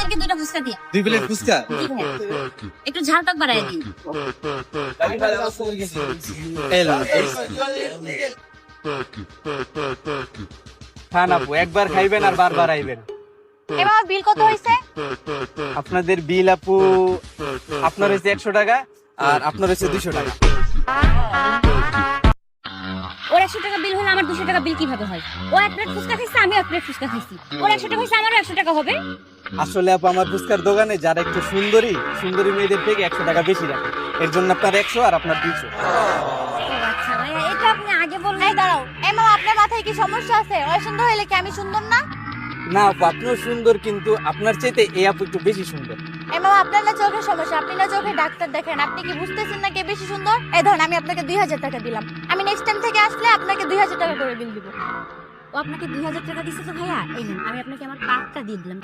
ওদেরকে 2টা ফুচকা দিয়ে 2 প্লেট ফুচকা। জি ভাইয়া। একটু ঝাল টক বাড়ায় দিন। এই লও। খান আপু, একবার খাইবেন আর বারবার আইবেন। এ বাবা বিল কত হইছে? আপনাদের বিল আপু, আপনার হচ্ছে 100 টাকা আর আপনার হচ্ছে 200 টাকা। ওর 100 টাকা বিল হলে আমার 200 টাকা বিল কিভাবে হয়? ও 1 প্লেট ফুচকা খাইছে, আমিও 1 প্লেট ফুচকা খাইছি। ওর 100 টাকা হইছে, আমারও 100 টাকা হবে। আসলে আপু আমার ফুচকার দোকানে যারা একটু সুন্দরী মেয়েদের থেকে 100 টাকা বেশি রাখে, এর জন্য আপনার 100 আর আপনার 200। ও আচ্ছা ভাইয়া, এটা আপনি আগে বললেন। এই দাঁড়াও, এই মামা আপনার মাথায় কি সমস্যা আছে? ওই সুন্দর হইলে কি আমি সুন্দর না? না আপু, আপনিও সুন্দর, কিন্তু আপনার চাইতে এই আপু একটু বেশি সুন্দর। এই মামা আপনার না চোখের সমস্যা, আপনি না চোখে ডাক্তার দেখেন, আপনি কি বুঝতেছেন না কে বেশি সুন্দর? এই ধরুন আমি আপনাকে 2000 টাকা দিলাম, আমি নেক্সট টাইম থেকে আসলে আপনাকে 2000 টাকা করে বিল দিব। ও আপনাকে 2000 টাকা দিছে তো ভাইয়া, এই নেন আমি আপনাকে আমার কার্ডটা দিয়ে দিলাম।